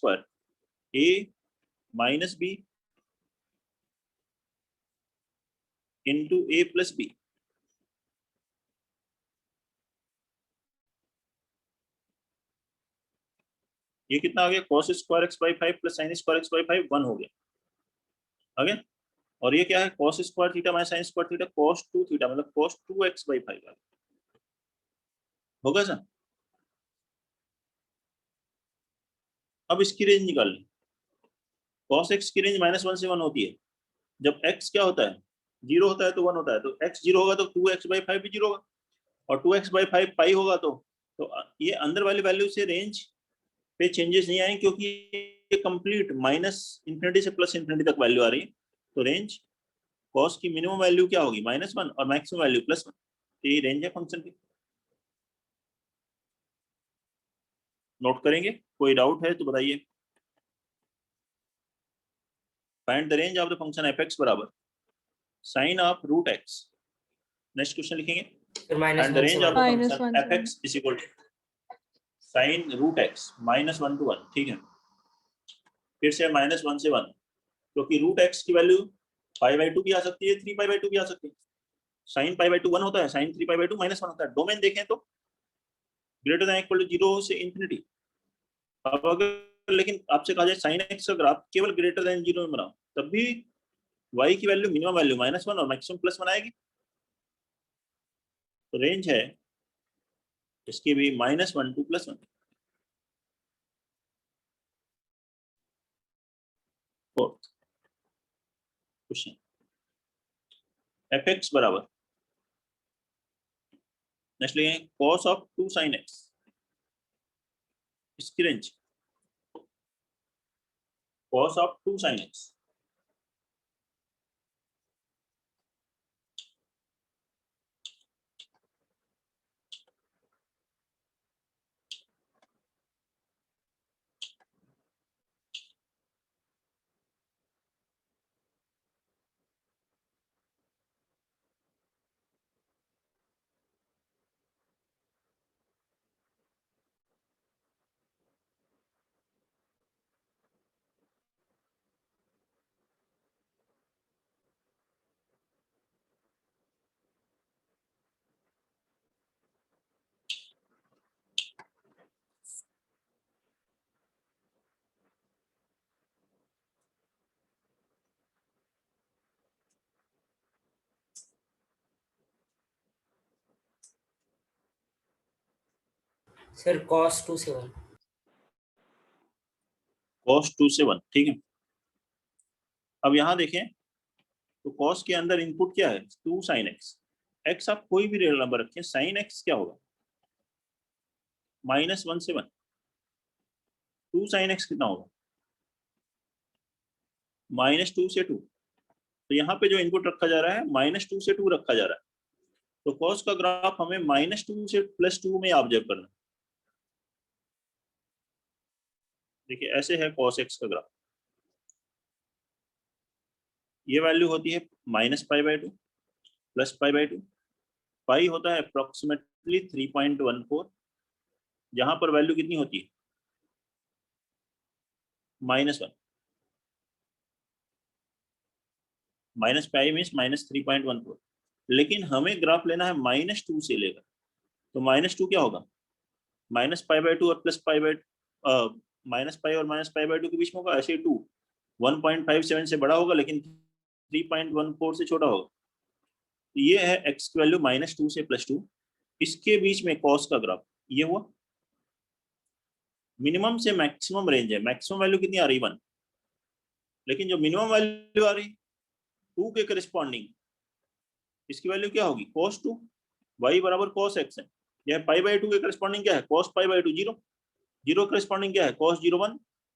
a - b into a + b। ये कितना आ गया, cos square x/5 plus sin square x/5 1 हो गया, आ गया। और ये क्या है, cos square theta minus sin square theta cos 2 theta, मतलब cos 2x/5 होगा सर। अब इसकी रेंज निकाल लें, cos x की रेंज -1 से 1 होती है, जब x क्या होता है, 0 होता है तो 1 होता है, तो x 0 होगा तो 2x/5 भी 0 होगा, और 2x/5 पाई होगा तो ये अंदर वाली वैल्यू से रेंज पे चेंजेस नहीं आएंगे, क्योंकि ये कंप्लीट -∞ से +∞ तक वैल्यू आ रही है। तो रेंज cos की मिनिमम वैल्यू क्या होगी, -1 और मैक्सिमम वैल्यू +1, तो ये रेंज है फंक्शन की। नोट करेंगे, कोई डाउट है तो बताइए। Find the range of the function fx बराबर sin of √x। Next question लिखेंगे, फिर फाइंड द -1 से रेंज ऑफ द 1 -1 फंक्शन से fx = sin √x -1 to 1, ठीक है। फिर से -1 से 1, क्योंकि √x की वैल्यू π/2 भी आ सकती है, 3π/2 भी आ सकती है। sin π/2 1 होता है, sin 3π/2 -1 होता है। डोमेन देखें तो > 0 से इंफिनिटी, अब अगर लेकिन आपसे कहा जाए साइन एक्स का ग्राफ केवल ग्रेटर देन 0 में बनाओ, तब भी y की वैल्यू मिनिमम वैल्यू -1 और मैक्सिमम +1 आएगी। तो रेंज है इसकी भी -1 to +1। फोर्थ क्वेश्चन, fx बराबर, नेक्स्ट लिखेंगे cos ऑफ 2 sin x, इसकी range cos of 2 sin x, sir cos 2 से 1। cos 2 से 1, ठीक है। अब यहाँ देखें तो cos के अंदर इनपुट क्या है, 2 sin x, x आप कोई भी रियल नंबर रखें, sin x क्या होगा, -1 से 1, 2 sin x कितना होगा, -2 से 2। तो यहाँ पे जो इनपुट रखा जा रहा है -2 से 2 रखा जा रहा है, तो cos का ग्राफ हमें -2 से +2 में ऑब्जर्व करना है। देखिए ऐसे है cos x का ग्राफ, ये वैल्यू होती है -π/2 +π/2, पाई होता है अप्रोक्सीमेटली 3.14, जहां पर वैल्यू कितनी होती है -1, -π मीन्स -3.14, लेकिन हमें ग्राफ लेना है -2 से लेकर, तो -2 क्या होगा, -π/2 और +π/2, -π और -π/2 के बीच में होगा, ऐसे 2 1.57 से बड़ा होगा लेकिन 3.14 से छोटा होगा। तो ये है x की वैल्यू -2 से +2, इसके बीच में cos का ग्राफ ये हुआ। मिनिमम से मैक्सिमम रेंज है, मैक्सिमम वैल्यू कितनी आ रही 1, लेकिन जो मिनिमम वैल्यू आ रही 2 के करस्पॉन्डिंग, इसकी वैल्यू क्या होगी, cos 2, y बराबर cos x है, यह π/2 के करस्पॉन्डिंग क्या है, cos π/2 0, 0 करस्पॉन्डिंग क्या है, cos 0 1,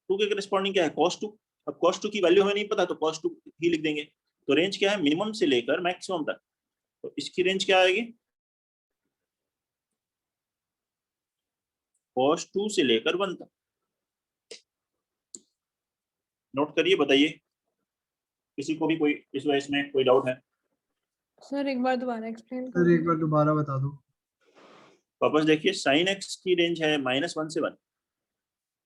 2 के करस्पॉन्डिंग क्या है, cos 2। अब cos 2 की वैल्यू हमें नहीं पता तो cos 2 ही लिख देंगे। तो रेंज क्या है, मिनिमम से लेकर मैक्सिमम तक, तो इसकी रेंज क्या आएगी, cos 2 से लेकर 1 तक। नोट करिए, बताइए किसी को भी कोई इस वजह में कोई डाउट है। सर एक बार दोबारा एक्सप्लेन सर कर एक बार दोबारा बता दो। वापस देखिए, sin x की रेंज है -1 से 1,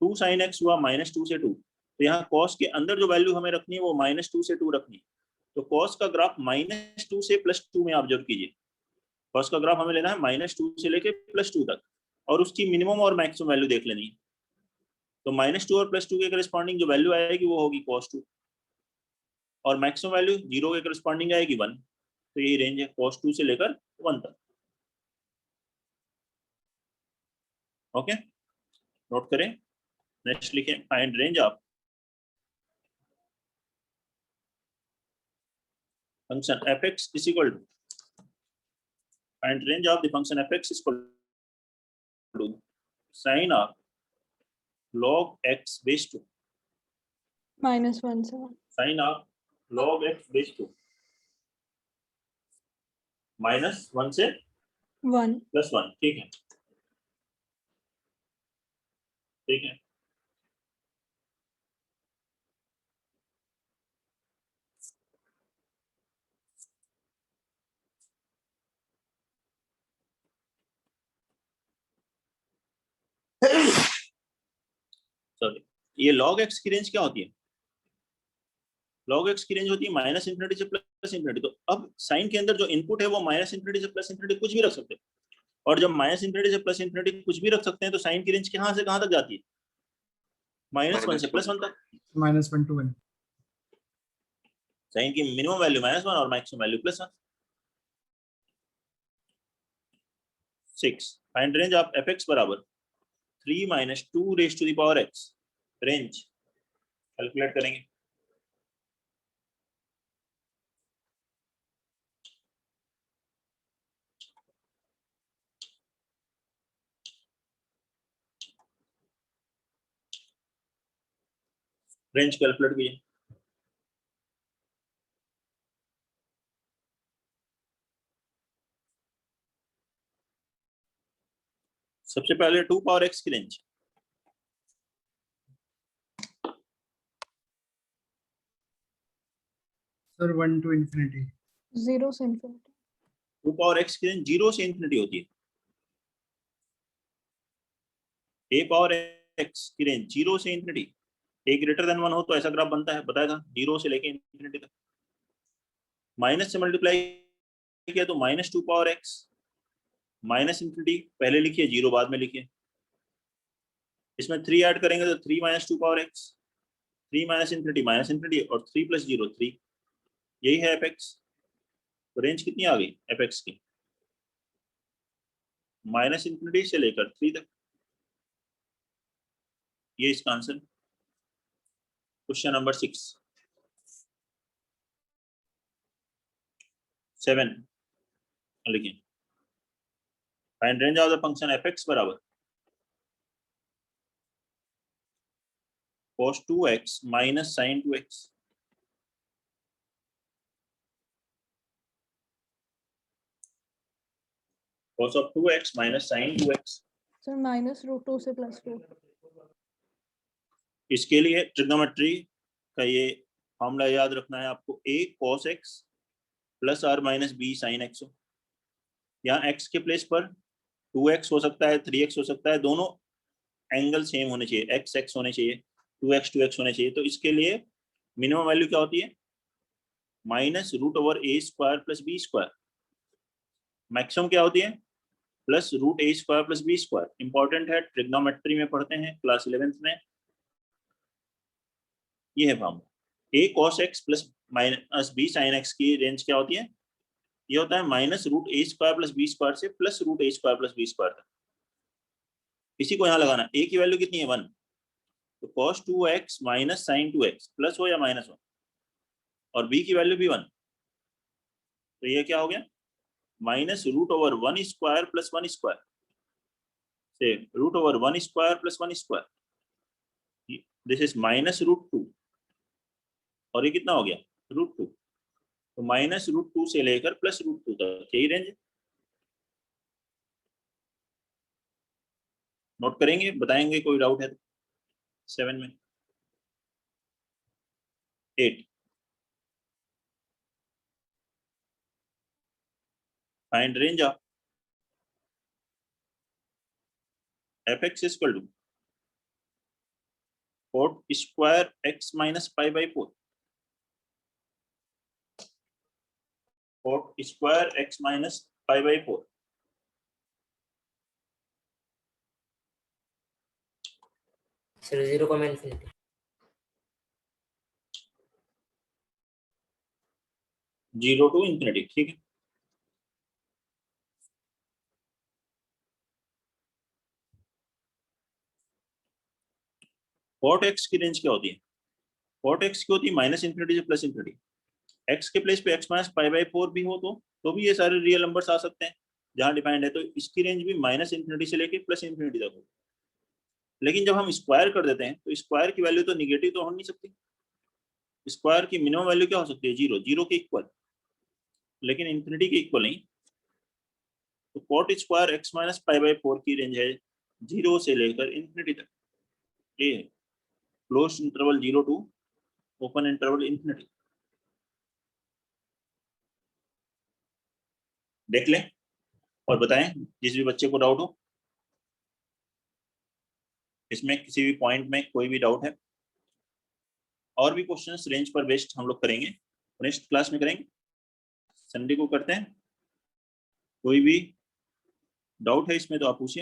2 sin x हुआ -2 से 2, तो यहाँ cos के अंदर जो वैल्यू हमें रखनी है वो -2 से 2 रखनी है। तो cos का ग्राफ -2 से +2 में ऑब्जर्व कीजिए, cos का ग्राफ हमें लेना है -2 से लेके +2 तक, और उसकी मिनिमम और मैक्सिमम वैल्यू देख लेनी है। तो -2 और +2 के करस्पॉन्डिंग जो वैल्यू आएगी वो होगी cos 2, और मैक्सिमम वैल्यू 0 के करस्पॉन्डिंग आएगी 1, तो यही रेंज है cos 2 से लेकर 1 तक। ओके, नोट करें। नेक्स्ट लिखें, find range of function fx is equal to, find range of the function fx is equal to sin of log x base 2, -1 से 1, sin of log x base 2, -1 से 1। +1, ठीक है, ठीक है। सॉरी, ये log x की range क्या होती है, log x की रेंज होती है -∞ से +∞। तो अब साइन के अंदर जो इनपुट है वो -∞ से +∞ कुछ भी रख सकते हैं, और जब -∞ से +∞ कुछ भी रख सकते हैं तो साइन की रेंज कहाँ से कहाँ तक जाती है, -1 से +1 तक। -1 to 1. साइन की मिनिमम वैल्यू -1 और maximum value +1। 6 find range of fx बराबर 3 - 2 raised to the power x। Range calculate करेंगे। रेंज कैलकुलेट कीजिए। सबसे पहले 2 पावर x की रेंज। Sir, 1 to infinity. 0 से infinity. 2 पावर x की रेंज 0 से इंफिनिटी होती है। a पावर x की रेंज 0 से इंफिनिटी, a ग्रेटर देन 1 हो तो ऐसा ग्राफ बनता है, बताया था, 0 से लेके इंफिनिटी तक। माइनस से मल्टीप्लाई किया तो -2 पावर x, माइनस इंफिनिटी पहले लिखिए, 0 बाद में लिखिए। इसमें 3 ऐड करेंगे तो 3 - 2 पावर x, 3 - इंफिनिटी और 3 + 0 3। यही है fx। तो रेंज कितनी आ गई fx की? -इंफिनिटी से लेकर 3 तक। ये इसका आंसर। क्वेश्चन नंबर 7 लिखिए। Find range of the function fx बराबर cos 2x - sin 2x। cos of 2x - sin 2x। Sir -√2 से +2. इसके लिए ट्रिग्नोमेट्री का ये फॉर्मूला याद रखना है आपको, a cos x + or - b sin x हो। यहाँ x के प्लेस पर 2x हो सकता है, 3x हो सकता है, दोनों एंगल सेम होने चाहिए, x x होने चाहिए, 2x होने चाहिए। तो इसके लिए मिनिमम वैल्यू क्या होती है? -√a² + b²। मैक्सिमम क्या होती है? +√a² + b²। इंपॉर्टेंट है, ट्रिग्नोमेट्री में पढ़ते हैं क्लास 11th में। ये है formula. a cos x + b sin x की रेंज क्या होती है? ये होता है -√a² + b² से +√a² + b² तक। इसी को यहाँ लगाना। a की वैल्यू कितनी है? 1। तो cos 2x - sin 2x plus हो या माइनस हो, और b की वैल्यू भी 1। तो ये क्या हो गया? -√1² + 1² से √1² + 1²। दिस इज -√2 और ये कितना हो गया? √2। तो -√2 से लेकर +√2 तक यही रेंज। नोट करेंगे, बताएंगे कोई डाउट है तो। 7 में 8 find range of fx = cot square x - π/4। cot square x - π/4। Sir, 0, ∞. 0 to infinity, ठीक है। cot x की रेंज क्या होती है? cot x की होती है -∞ से +∞। x के प्लेस पे x - π/4 भी हो तो भी ये सारे रियल नंबर्स आ सकते हैं जहां डिफाइंड है। तो इसकी रेंज भी -∞ से लेके +∞ तक हो। लेकिन जब हम स्क्वायर कर देते हैं तो स्क्वायर की वैल्यू तो निगेटिव तो हो नहीं सकती। स्क्वायर की मिनिमम वैल्यू क्या हो सकती है? 0, 0 के इक्वल, लेकिन इंफिनिटी के इक्वल नहीं। तो cot स्क्वायर x - π/4 की रेंज है 0 से लेकर इंफिनिटी तक। ये close interval 0 to open interval infinity. देख लें और बताएं जिस भी बच्चे को डाउट हो। इसमें किसी भी पॉइंट में कोई भी डाउट है? और भी क्वेश्चंस रेंज पर बेस्ड हम लोग करेंगे, नेक्स्ट क्लास में करेंगे, संडे को करते हैं। कोई भी डाउट है इसमें तो आप पूछिए।